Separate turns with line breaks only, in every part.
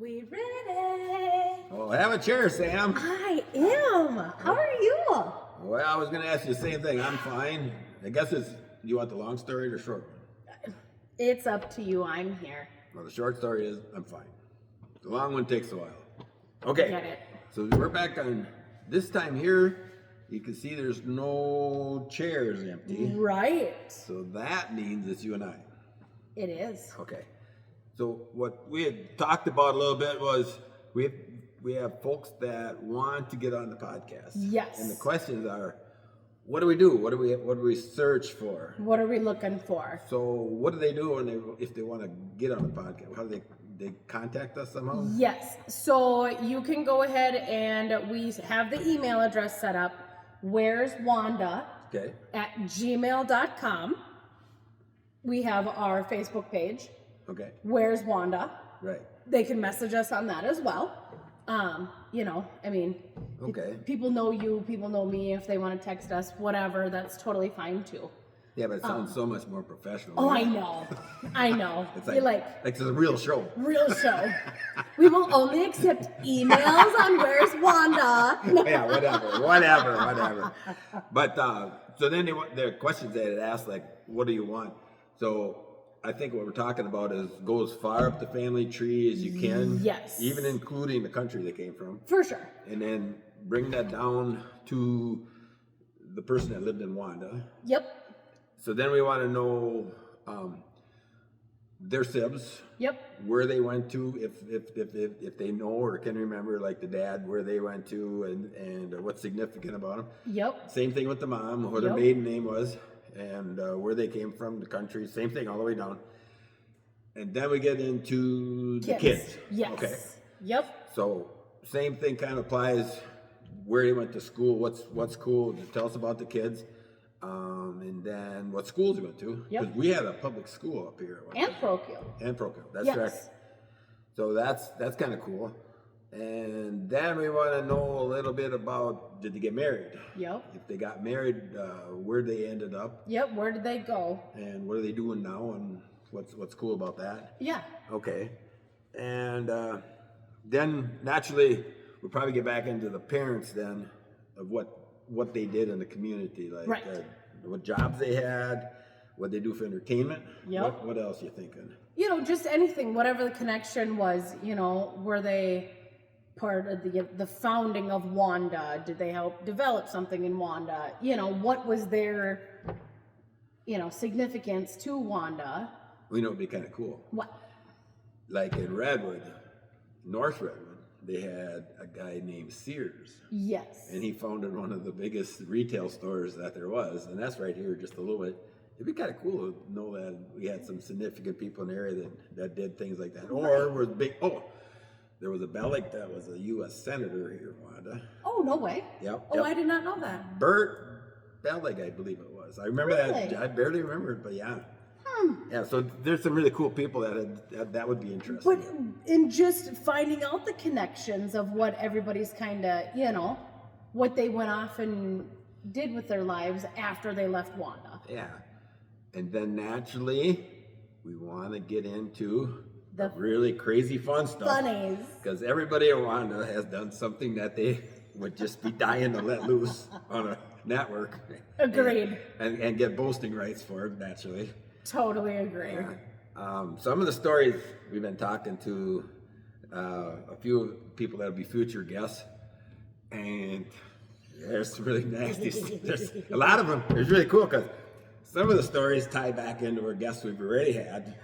We ready?
Oh, have a chair, Sam.
I am. How are you?
Well, I was going to ask you the same thing. I'm fine. I guess you want the long story or short one?
It's up to you. I'm here.
Well, the short story is I'm fine. The long one takes a while. Okay.
Get it.
So we're back on this time here. You can see there's no chairs empty.
Right.
So that means it's you and I.
It is.
Okay. So what we had talked about a little bit was we have folks that want to get on the podcast.
Yes.
And the questions are, what do we do? What do we search for?
What are we looking for?
So what do they do if they want to get on the podcast? How do they contact us somehow?
Yes. So you can go ahead and we have the email address set up. Where's Wanda?
Okay.
At gmail.com. We have our Facebook page.
Okay.
Where's Wanda?
Right.
They can message us on that as well.
Okay.
People know you, people know me. If they want to text us, whatever, that's totally fine too.
Yeah, but it sounds so much more professional.
Oh, I know. I know.
It's
You're
like it's a real show.
Real show. We will only accept emails on Where's Wanda.
Yeah, whatever. But so then the questions they had asked, like, what do you want? So I think what we're talking about is go as far up the family tree as you can.
Yes.
Even including the country they came from.
For sure.
And then bring that down to the person that lived in Wanda.
Yep.
So then we want to know their sibs.
Yep.
Where they went to, if they know or can remember, like the dad, where they went to, and what's significant about them.
Yep.
Same thing with the mom, what her maiden name was, and where they came from, the country. Same thing all the way down. And then we get into the kids.
Yes.
Okay.
Yep.
So same thing kind of applies. Where they went to school, what's cool. Tell us about the kids. And then what schools we went to.
Yep.
Because we had a public school up here.
And parochial.
And parochial. That's
Yes.
correct. So that's kind of cool. And then we want to know a little bit about, did they get married?
Yep.
If they got married, where they ended up.
Yep. Where did they go?
And what are they doing now, and what's cool about that.
Yeah.
Okay. And then naturally we'll probably get back into the parents then of what they did in the community, like
Right.
What jobs they had, what they do for entertainment.
Yep.
What else you thinking?
Just anything, whatever the connection was, were they part of the founding of Wanda? Did they help develop something in Wanda? What was their, significance to Wanda?
We know it'd be kind of cool.
What?
Like in Redwood, North Redwood, they had a guy named Sears.
Yes.
And he founded one of the biggest retail stores that there was, and that's right here just a little bit. It'd be kind of cool to know that we had some significant people in the area that did things like that. Or was big. Oh, there was a Bellick that was a U.S. Senator here in Wanda.
Oh, no way.
Yep.
Oh, I did not know that.
Bert Bellick, I believe it was. I remember
Really?
that. I barely remember it, but yeah. Yeah, so there's some really cool people that would be interesting.
But in just finding out the connections of what everybody's kind of, what they went off and did with their lives after they left Wanda.
Yeah. And then naturally, we want to get into the really crazy fun stuff.
Funnies.
Because everybody in Wanda has done something that they would just be dying to let loose on a network.
Agreed.
And get boasting rights for it, naturally.
Totally agree.
Yeah. Some of the stories we've been talking to a few people that'll be future guests, and there's some really nasty. There's a lot of them. It's really cool because some of the stories tie back into our guests we've already had.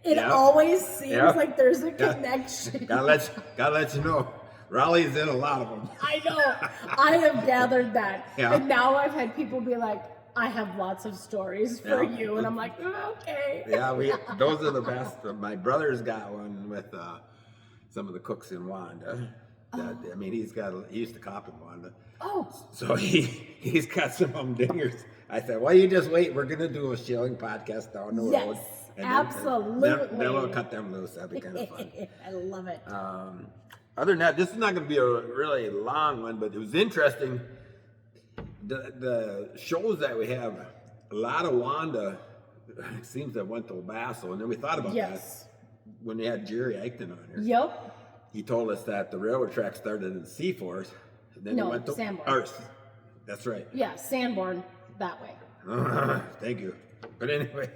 It always seems like there's a connection.
Gotta let you know. Raleigh's in a lot of them.
I know. I have gathered that.
Yeah.
And now I've had people be like, I have lots of stories for you. And I'm like, okay.
Yeah, those are the best. My brother's got one with some of the cooks in Wanda. He used to cop in Wanda.
Oh.
So he's got some humdingers. I said, well, you just wait. We're going to do a shilling podcast down the road.
Yes, absolutely.
Then we'll cut them loose. That'd be kind of fun.
I love it.
Other than that, this is not going to be a really long one, but it was interesting. The shows that we have, a lot of Wanda, it seems that went to El Paso, and then we thought about that when they had Jerry Eichton on here.
Yep.
he told us that the railroad track started in Seaforth, and then
No,
it went to
Sanborn.
That's right.
Yeah, Sanborn that way.
Thank you. But anyway,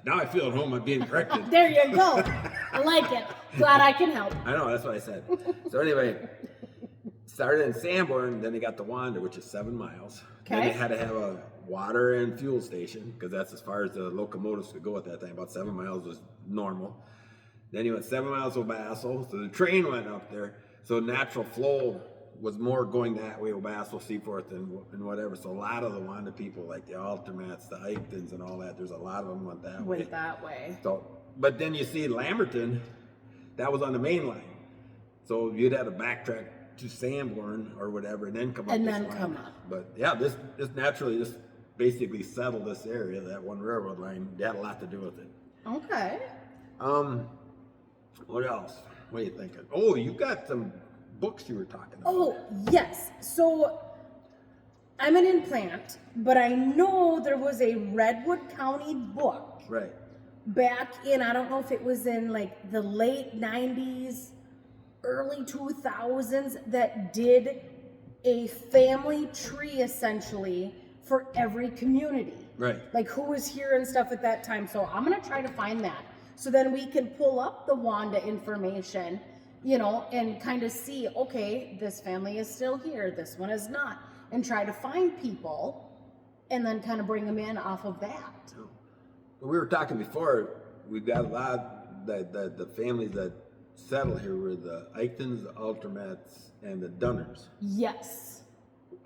now I feel at home. I'm being corrected.
There you go. I like it. Glad I can help.
I know, that's what I said. So anyway, started in Sanborn, then they got to Wanda, which is 7 miles. Then
Okay.
they had to have a water and fuel station, because that's as far as the locomotives could go at that time. About 7 miles was normal. Then you went 7 miles to Obasso, so the train went up there. So natural flow was more going that way, Obasso, Seaforth, and whatever. So a lot of the Wanda people, like the Altermats, the Eichtons, and all that, there's a lot of them went that way.
Went that way.
So, but then you see Lamberton, that was on the main line. So you'd have to backtrack to Sanborn or whatever, and then come up
And
this
then
line.
come up.
But yeah, this naturally just basically settled this area. That one railroad line, they had a lot to do with it.
Okay.
What else? What are you thinking? Oh, you got some books you were talking about.
Oh, yes. So I'm an implant, but I know there was a Redwood County book
Right.
back in, I don't know if it was in like the late 90s, early 2000s, that did a family tree essentially for every community.
Right.
Like who was here and stuff at that time. So I'm going to try to find that. So then we can pull up the Wanda information, you know, and kind of see, okay, this family is still here, this one is not, and try to find people and then kind of bring them in off of that.
We were talking before, we've got a lot, the families that settled here were the Eichtons, the Altermats, and the Dunners.
Yes.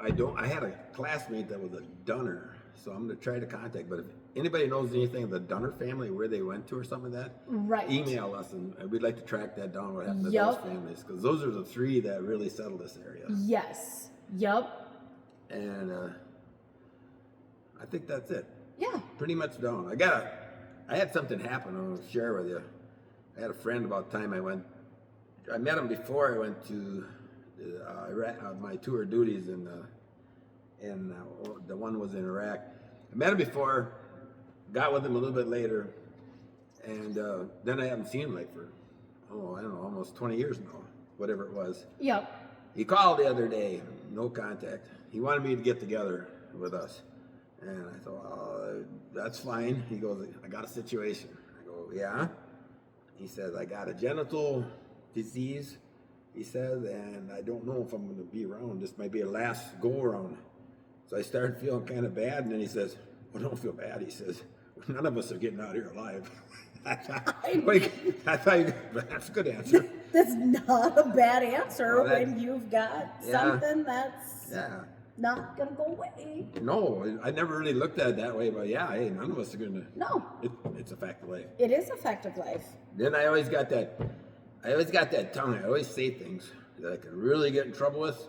I had a classmate that was a Dunner, so I'm going to try to contact, but if anybody knows anything of the Dunner family, where they went to or something like that,
Right.
email us, and we'd like to track that down, what happened to
Yup.
those families, because those are the 3 that really settled this area.
Yes. Yup.
And I think that's it.
Yeah.
Pretty much done. I had something happen I'll share with you. I had a friend about the time I met him before I went to Iraq, my tour of duties and the one was in Iraq. I met him before, got with him a little bit later, and then I haven't seen him like for, I don't know, almost 20 years now, whatever it was.
Yup.
He called the other day, no contact. He wanted me to get together with us. And I thought, that's fine. He goes, I got a situation. I go, yeah? He says, I got a genital disease, he says, and I don't know if I'm going to be around. This might be a last go around. So I started feeling kind of bad, and then he says, well, don't feel bad. He says, none of us are getting out of here alive. That's a good answer.
That's not a bad answer
Well, that-
when you've got
Yeah.
something that's
Yeah.
not going to go away.
No, I never really looked at it that way, but yeah, hey, none of us are going to.
No.
It's a fact of life.
It is a fact of life.
Then I always got that tongue. I always say things that I can really get in trouble with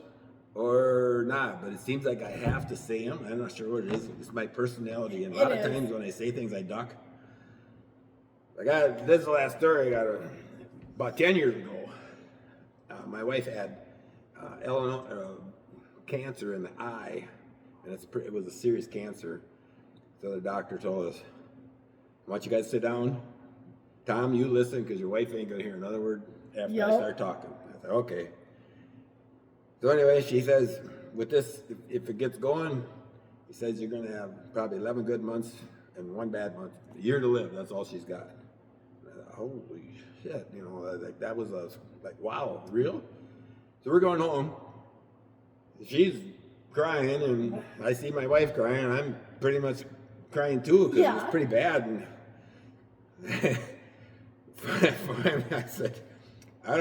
or not, but it seems like I have to say them. I'm not sure what it is. It's my personality, and a lot
It
of
is.
times when I say things, I duck. This is the last story I got. About 10 years ago, my wife had cancer in the eye, and it was a serious cancer. So the doctor told us, I want you guys to sit down. Tom, you listen, because your wife ain't going to hear another word after I
Yup.
start talking. I said, okay. So anyway, she says, with this, if it gets going, he says you're going to have probably 11 good months and 1 bad month. A year to live, that's all she's got. I thought, holy shit, that was like, wow, real? So we're going home. She's crying, and I see my wife crying, and I'm pretty much crying too, because it was
Yeah.
pretty bad. And I said, I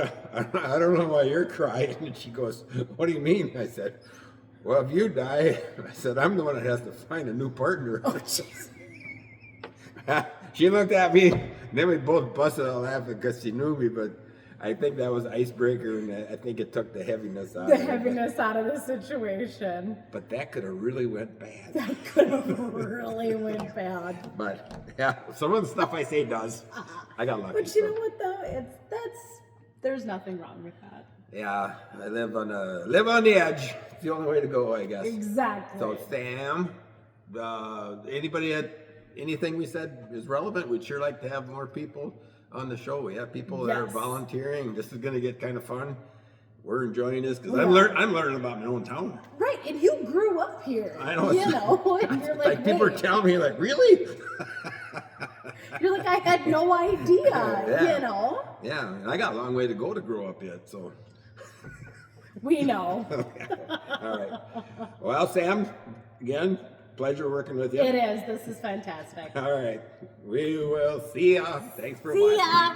don't know why you're crying. And she goes, what do you mean? I said, well, if you die, I said, I'm the one that has to find a new partner.
Oh, jeez.
She looked at me, and then we both busted out laughing because she knew me, but I think that was icebreaker, and I think it took the heaviness out
The
of it.
heaviness out of the situation.
But that could have really went bad.
That could have really went bad.
But yeah, some of the stuff I say does. I got lucky.
But you
so.
know what though? There's nothing wrong with that.
Yeah, I live on the edge. It's the only way to go, I guess.
Exactly.
So Sam, anybody had anything we said is relevant? We'd sure like to have more people on the show. We have people that are
Yes.
volunteering. This is going to get kind of fun. We're enjoying this because
Yeah.
I'm learning about my own town.
Right, and you grew up here.
I know.
You know, and you're like,
People are
wait.
telling me, like, really?
You're like, I had no idea.
Yeah.
You know,
Yeah, and I got a long way to go to grow up yet. So,
we know.
all right. Well, Sam, again, pleasure working with you.
It is. This is fantastic.
All right. We will see ya. Thanks for
See
watching.
ya.